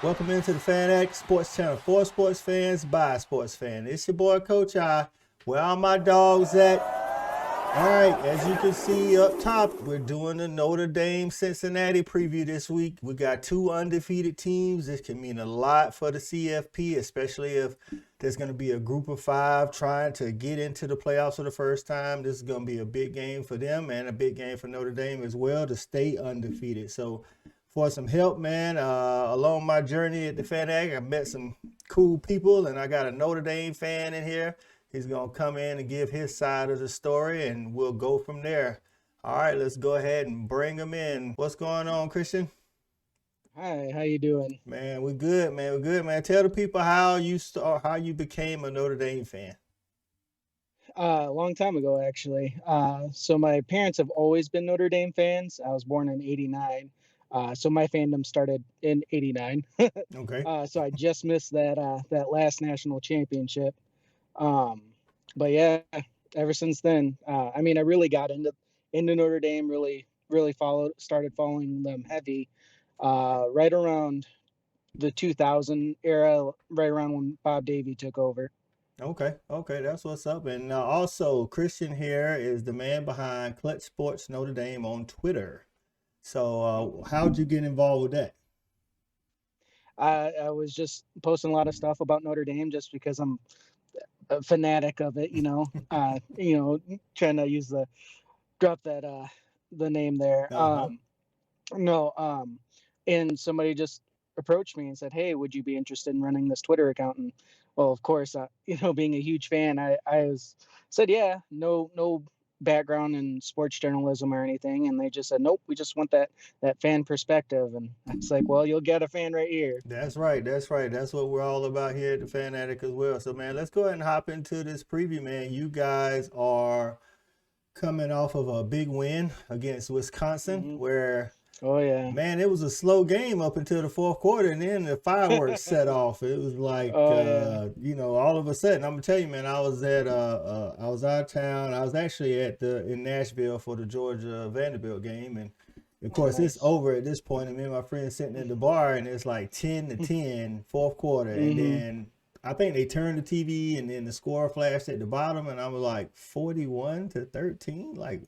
Welcome into the Fan X Sports Channel for sports fans by sports fans. It's your boy Coach I. Where are my dogs at? All right, as you can see up top, we're doing the Notre Dame Cincinnati preview this week. We got two undefeated teams. This can mean a lot for the CFP, especially if there's going to be a group of five trying to get into the playoffs for the first time. This is going to be a big game for them and a big game for Notre Dame as well to stay undefeated. So for some help, man, along my journey at the FanAg, I met some cool people, and I got a Notre Dame fan in here. He's going to come in and give his side of the story, and we'll go from there. All right, let's go ahead and bring him in. What's going on, Christian? Hi, how you doing? Man, we're good, man. We're good, man. Tell the people how you became a Notre Dame fan. A long time ago, actually. So my parents have always been Notre Dame fans. I was born in '89, so my fandom started in '89. Okay. So I just missed that last national championship. Um, but yeah, ever since then, I really got into Notre Dame. Really started following them heavy. Right around the 2000 era, right around when Bob Davie took over. Okay, that's what's up. And also, Christian here is the man behind Clutch Sports Notre Dame on Twitter. So, how'd you get involved with that? I was just posting a lot of stuff about Notre Dame just because I'm a fanatic of it, trying to use drop that the name there. Uh-huh. No, and somebody just approached me and said, "Hey, would you be interested in running this Twitter account?" And well, of course, being a huge fan, said, "Yeah." No background in sports journalism or anything, and they just said, "Nope, we just want that fan perspective." And it's like, well, you'll get a fan right here. That's right. That's right. That's what we're all about here at the Fan Addict as well. So, man, let's go ahead and hop into this preview, man. You guys are coming off of a big win against Wisconsin, Hmm. where, Oh yeah. man, it was a slow game up until the fourth quarter, and then the fireworks set off. It was like, Oh yeah. all of a sudden, I'm gonna tell you, man, I was out of town. I was actually in Nashville for the Georgia Vanderbilt game, and of Oh course, it's nice. over at this point, and me and my friend sitting at the bar, and it's like 10-10, fourth quarter, and Hmm. then I think they turned the TV, and then the score flashed at the bottom, and I was like 41-13, like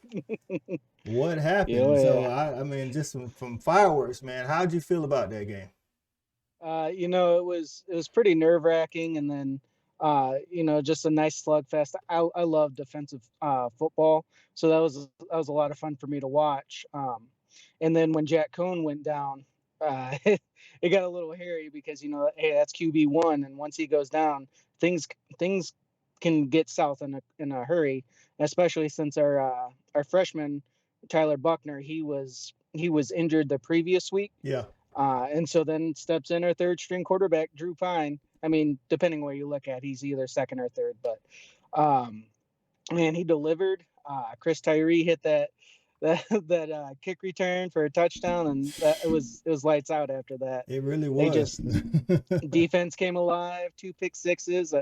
what Yeah, oh happened? So yeah. I mean, just from fireworks, man. How'd you feel about that game? It was pretty nerve wracking, and then just a nice slugfest. I love defensive football, so that was a lot of fun for me to watch. And then when Jack Cohn went down, it got a little hairy because hey, that's QB1, and once he goes down, things things can get south in a hurry, especially since our freshman Tyler Buckner, he was injured the previous week. Yeah. And so then steps in our third string quarterback, Drew Pine. I mean, depending where you look at, he's either second or third, but um, man, he delivered. Chris Tyree hit that kick return for a touchdown, and it was lights out after that. It really They was. just defense came alive, two pick sixes.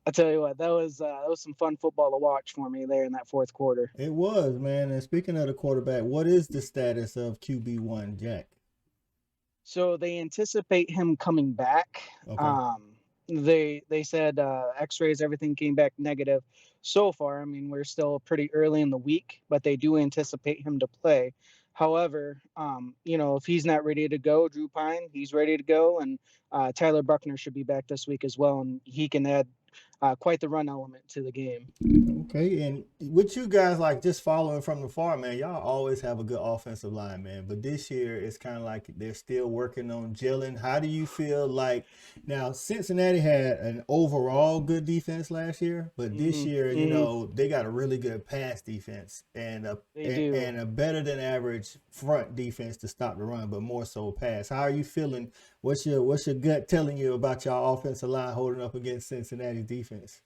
I tell you what, that was some fun football to watch for me there in that fourth quarter. It was, man. And speaking of the quarterback, what is the status of QB1, Jack? So they anticipate him coming back. Okay. They said X-rays, everything came back negative so far. I mean, we're still pretty early in the week, but they do anticipate him to play. However, if he's not ready to go, Drew Pine, he's ready to go, and Tyler Buckner should be back this week as well, and he can add quite the run element to the game. Okay, and with you guys, like just following from the far, man, y'all always have a good offensive line, man. But this year, it's kind of like they're still working on gelling. How do you feel like now? Cincinnati had an overall good defense last year, but this Hmm. year, Hmm. they got a really good pass defense They do. and a better than average front defense to stop the run, but more so pass. How are you feeling? What's your gut telling you about your offensive line holding up against Cincinnati's defense?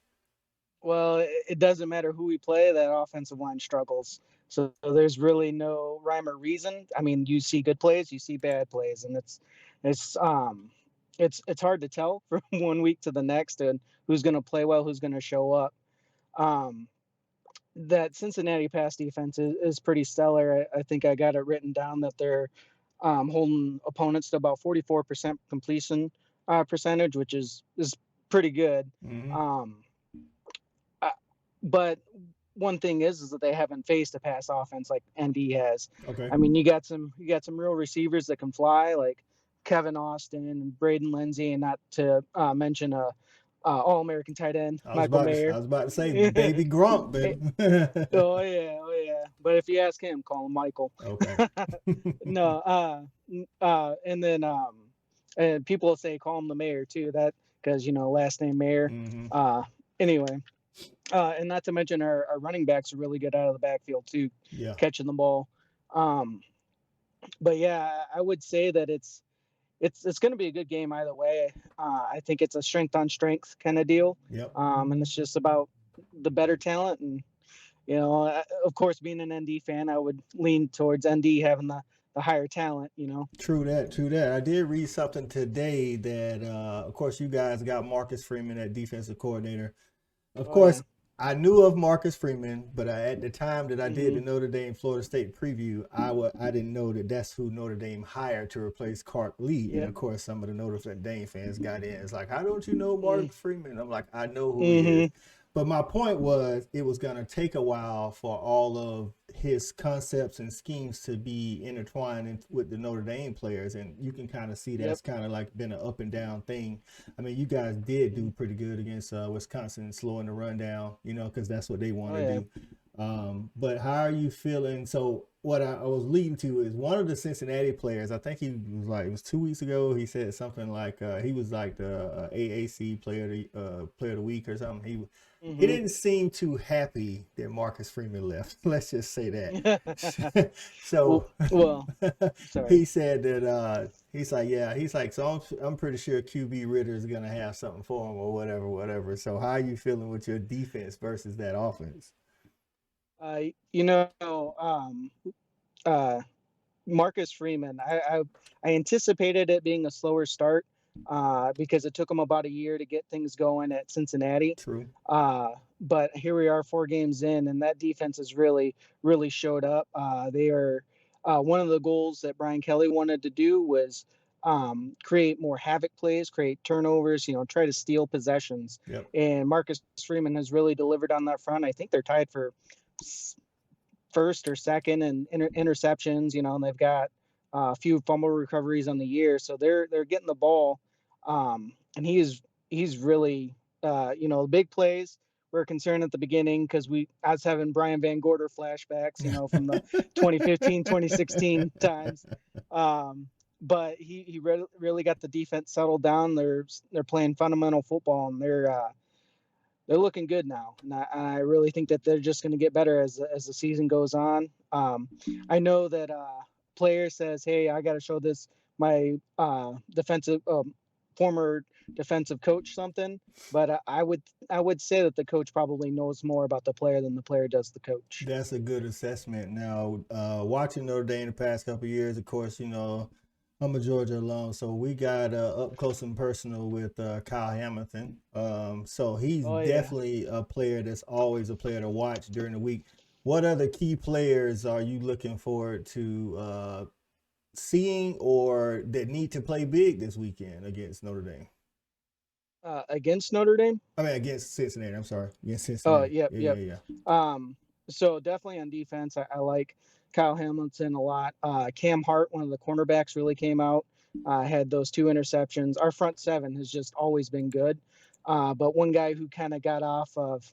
Well, it doesn't matter who we play, that offensive line struggles. So there's really no rhyme or reason. I mean, you see good plays, you see bad plays, and it's it's hard to tell from one week to the next and who's going to play well, who's going to show up. Um, that Cincinnati pass defense is pretty stellar. I think I got it written down that they're holding opponents to about 44% completion percentage, which is pretty good. Hmm. Um, uh, but one thing is that they haven't faced a pass offense like ND has. Okay. I mean, you got some real receivers that can fly, like Kevin Austin and Braden Lindsey, and not to mention a All American tight end Michael I Mayer. was about to say baby Grump, Eh, baby. oh yeah, oh yeah. But if you ask him, call him Michael. Okay. No, and then and people will say call him the mayor too. That because last name Mayor. Hmm. Uh, anyway, and not to mention our running backs are really good out of the backfield too, Yeah. catching the ball. Um, but yeah, I would say that it's going to be a good game either way. I think it's a strength on strength kind of deal, Yep. and it's just about the better talent. And of course, being an ND fan, I would lean towards ND having the higher talent. True that. True that. I did read something today that, of course, you guys got Marcus Freeman at defensive coordinator. Of Oh yeah. course, I knew of Marcus Freeman, but at the time that I did Hmm. the Notre Dame Florida State preview, I didn't know that that's who Notre Dame hired to replace Clark Lee. And Yep. of course, some of the Notre Dame fans got in. It's like, how don't you know Marcus Freeman? I'm like, I know who he is. Mm-hmm. But my point was, it was going to take a while for all of his concepts and schemes to be intertwined with the Notre Dame players. And you can kind of see Yep. that's kind of like been an up and down thing. I mean, you guys did do Mhm. pretty good against Wisconsin, slowing the run down, because that's what they want Oh to yeah. do. But how are you feeling? So what I was leading to is one of the Cincinnati players. I think he was like it was 2 weeks ago. He said something like he was like the AAC player of the week or something. He Hmm. didn't seem too happy that Marcus Freeman left. Let's just say that. well, So well, sorry. he said that he's like, yeah, he's like, so I'm pretty sure QB Ritter is gonna have something for him or whatever, whatever. So how are you feeling with your defense versus that offense? Uh, you know, uh, Marcus Freeman. I anticipated it being a slower start because it took him about a year to get things going at Cincinnati. True. But here we are, 4 games in, and that defense has really showed up. They are one of the goals that Brian Kelly wanted to do was create more havoc plays, create turnovers, try to steal possessions. Yep. And Marcus Freeman has really delivered on that front. I think they're tied for first or second in interceptions, and they've got a few fumble recoveries on the year, so they're getting the ball, and he's really, big plays. We're concerned at the beginning because I was having Brian Van Gorder flashbacks, from the 2015, 2016 times. Um, but he really got the defense settled down. They're playing fundamental football, and they're looking good now, and I really think that they're just going to get better as the season goes on. I know that player says, "Hey, I got to show this my defensive former defensive coach something," but I would say that the coach probably knows more about the player than the player does the coach. That's a good assessment. Now, watching Notre Dame the past couple of years, of course, I'm a Georgia alum, so we got up close and personal with Kyle Hamilton. So he's Oh yeah. definitely a player that's always a player to watch during the week. What other key players are you looking forward to seeing or that need to play big this weekend against Notre Dame? Against Notre Dame. I mean, against Cincinnati. I'm sorry, against Oh, Cincinnati. yep, Yeah, yeah, yep. yeah. So definitely on defense, I like Kyle Hamilton a lot. Cam Hart, one of the cornerbacks, really came out. Had those 2 interceptions. Our front seven has just always been good. But one guy who kind of got off of,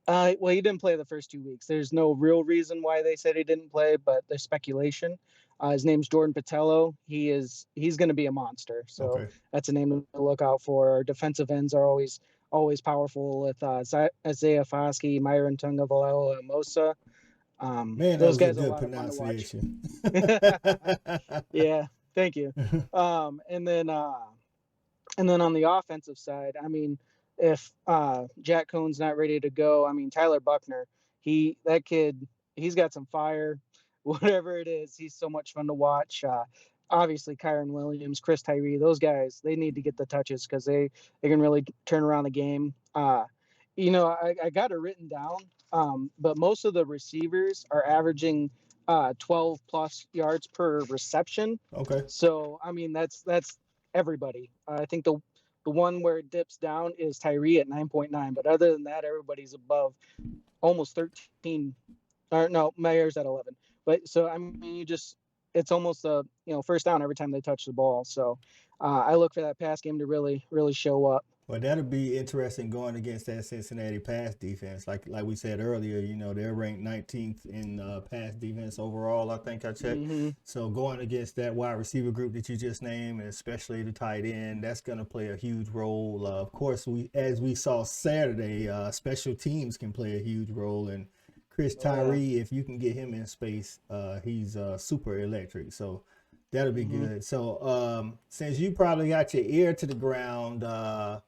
well, he didn't play the first 2 weeks. There's no real reason why they said he didn't play, but there's speculation. His name's Jordan Patello. He's going to be a monster. So Okay. that's a name to look out for. Our defensive ends are always powerful with Isaiah Foskey, Myron Tungavaloa, Mosa. Man, that Those was a guys are a good lot of fun to watch. pronunciation. Yeah, thank you. Um, and then uh, and then on the offensive side, I mean, if Jack Cohn's not ready to go, I mean Tyler Buckner, that kid, he's got some fire. Whatever it is, he's so much fun to watch. Obviously, Kyron Williams, Chris Tyree, those guys, they need to get the touches because they can really turn around the game. I got it written down, but most of the receivers are averaging 12 plus yards per reception. Okay. So I mean that's everybody. I think the one where it dips down is Tyree at 9.9, but other than that, everybody's above almost 13. Or no, Mayer's at 11. But so I mean, it's almost a first down every time they touch the ball. So I look for that pass game to really show up. Well, that'll be interesting going against that Cincinnati pass defense. Like we said earlier, they're ranked 19th in pass defense overall. I think I checked. Mm-hmm. So going against that wide receiver group that you just named, and especially the tight end, that's going to play a huge role. Of course, as we saw Saturday, special teams can play a huge role. And Chris Oh, yeah. Tyree, if you can get him in space, he's super electric. So that'll be Mm-hmm. good. So, since you probably got your ear to the ground,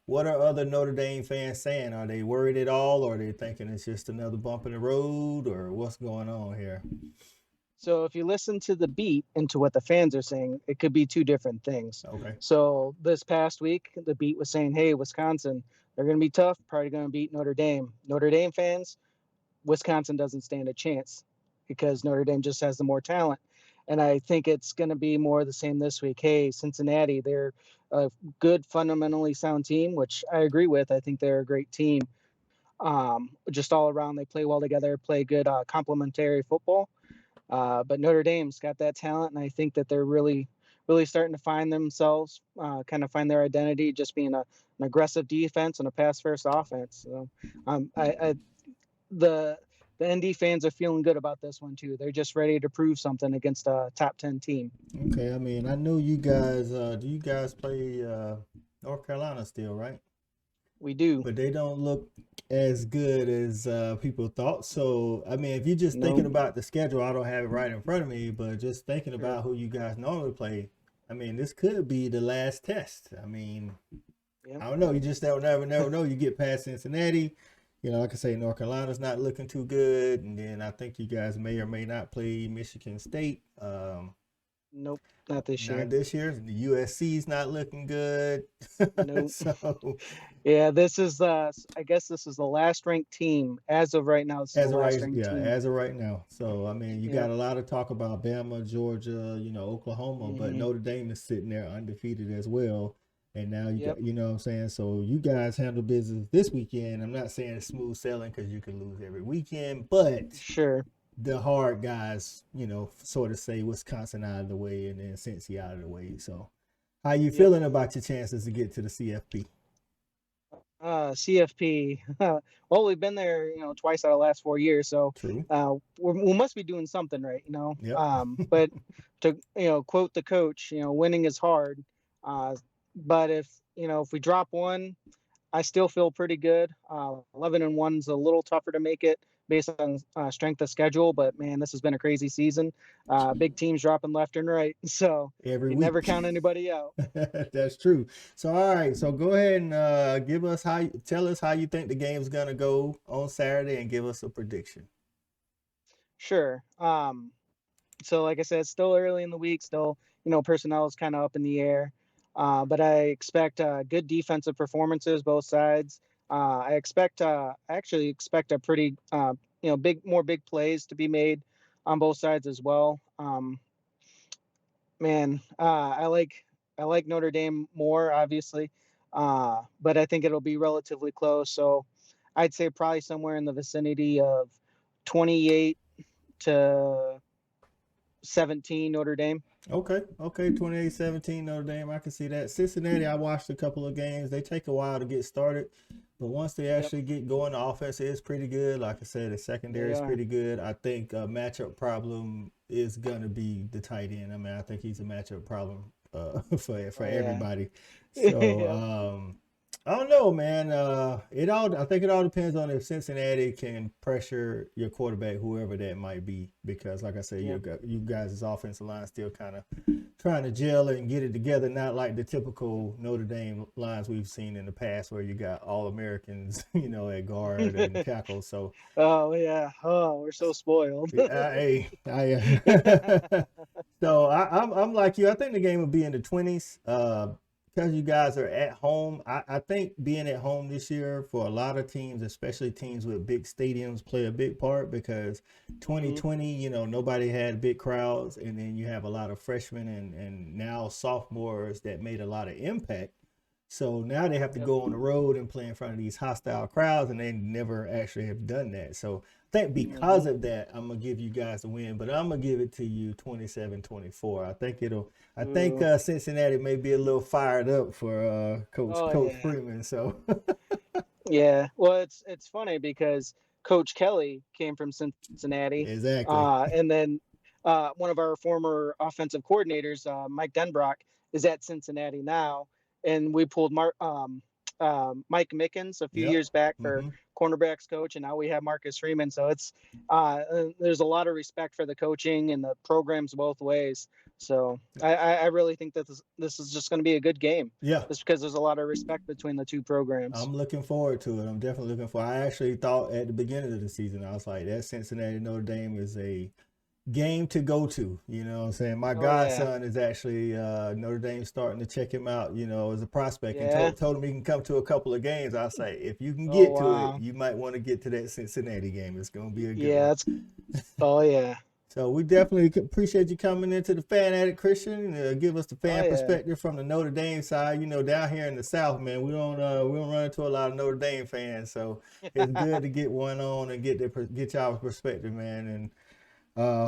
what are other Notre Dame fans saying? Are they worried at all, or are they thinking it's just another bump in the road, or what's going on here? So if you listen to the beat and to what the fans are saying, it could be two different things. Okay. So this past week, the beat was saying, "Hey, Wisconsin, they're going to be tough. Probably going to beat Notre Dame." Notre Dame fans, Wisconsin doesn't stand a chance because Notre Dame just has the more talent. And I think it's going to be more the same this week. Hey, Cincinnati, they're a good, fundamentally sound team, which I agree with. I think they're a great team. Just all around, they play well together, play good complementary football. But Notre Dame's got that talent, and I think that they're really starting to find themselves, kind of find their identity, just being an aggressive defense and a pass-first offense. So I the ND fans are feeling good about this one too. They're just ready to prove something against a top 10 team. Okay. I mean, I know you guys. Do you guys play North Carolina still, right? We do. But they don't look as good as people thought. So, I mean, if you're just thinking Nope. about the schedule, I don't have it right in front of me, but just thinking Sure. about who you guys normally play, I mean, this could be the last test. I mean, Yep. I don't know. You just never know. You get past Cincinnati. Like I say, North Carolina's not looking too good. And then I think you guys may or may not play Michigan State. Nope. Not this Not year. this year. The USC's not looking good. Nope. So, Yeah, this is I guess this is the last ranked team as of right now. This is the as of last right, ranked yeah, team. as of right now. So I mean, you got Yep. a lot of talk about Bama, Georgia, Oklahoma, but Hmm. Notre Dame is sitting there undefeated as well. And now you Yep. got, what I'm saying. So you guys handle business this weekend. I'm not saying it's smooth sailing because you can lose every weekend, but Sure. the hard guys, sort of say Wisconsin out of the way and then Cincy out of the way. So how you Yep. feeling about your chances to get to the CFP? CFP. Well, we've been there, twice out of the last 4 years, so True. we must be doing something right. Yep. But to quote the coach, winning is hard. But if we drop one, I still feel pretty good. 11-1's a little tougher to make it based on strength of schedule, but man, this has been a crazy season. Big teams dropping left and right, so Every you never week. count anybody out. That's true. So all right, so go ahead and tell us how you think the game's gonna go on Saturday and give us a prediction. Sure. So like I said, it's still early in the week. Still, personnel is kind of up in the air. But I expect good defensive performances both sides. I actually expect a pretty more big plays to be made on both sides as well. Man, I like Notre Dame more obviously, but I think it'll be relatively close. So I'd say probably somewhere in the vicinity of 28 to 17 Notre Dame. Okay, 28-17 Notre Dame. I can see that. Cincinnati, I watched a couple of games. They take a while to get started, but once they Yep, actually get going, the offense is pretty good. Like I said, the secondary they is are. pretty good. I think a matchup problem is gonna be the tight end. I mean, I think he's a matchup problem for Oh yeah. everybody. So Yep, I don't know, man. I think it all depends on if Cincinnati can pressure your quarterback, whoever that might be, because like I said, yep. you guys' offensive line still kind of trying to gel and get it together, not like the typical Notre Dame lines we've seen in the past where you got all Americans, at guard and tackle. So Oh yeah. Oh, we're so spoiled. so I'm like you. I think the game will be in the 20s. because you guys are at home, I think being at home this year for a lot of teams, especially teams with big stadiums, play a big part because Mhm. 2020, nobody had big crowds, and then you have a lot of freshmen and now sophomores that made a lot of impact. So now they have to Yep. go on the road and play in front of these hostile crowds, and they never actually have done that. So I think because Mhm. of that, I'm gonna give you guys a win, but I'm gonna give it to you 27-24. I think Ooh. Cincinnati may be a little fired up for Oh Coach yeah. Freeman. So Yeah. Well, it's funny because Coach Kelly came from Cincinnati, exactly. and then one of our former offensive coordinators, Mike Denbrock, is at Cincinnati now, and we pulled Mike Mickens a few Yep. years back for Hmm. cornerbacks coach, and now we have Marcus Freeman. So there's a lot of respect for the coaching and the programs both ways. So I really think that this is just going to be a good game, Yeah. just because there's a lot of respect between the two programs. I'm looking forward to it. I'm definitely looking for. I actually thought at the beginning of the season, I was like, that Cincinnati Notre Dame is a game to go to. You know what I'm saying? My Oh yeah, godson is actually Notre Dame starting to check him out, as a prospect, and yeah. told him he can come to a couple of games. I was like, if you can Oh get to it, wow. you might want to get to that Cincinnati game. It's going to be a good one. Yeah. It's oh yeah. So we definitely appreciate you coming into the Fan Addict Christian. Give us the Oh fan yeah. perspective from the Notre Dame side. Down here in the South, man, we don't run into a lot of Notre Dame fans, so it's good to get one on and get y'all's perspective, man. And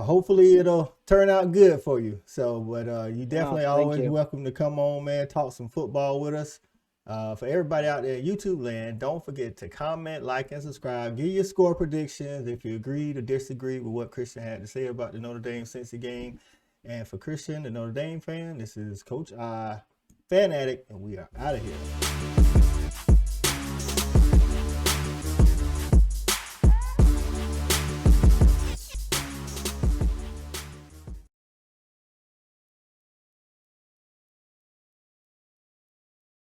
hopefully it'll turn out good for you. So, but you Oh, definitely thank always you. welcome to come on, man. Talk some football with us. For everybody out there in YouTube land, don't forget to comment, like, and subscribe. Give your score predictions if you agreed or disagreed with what Christian had to say about the Notre Dame Cincy game. And for Christian, the Notre Dame fan, this is Coach I, Fan Addict, and we are out of here.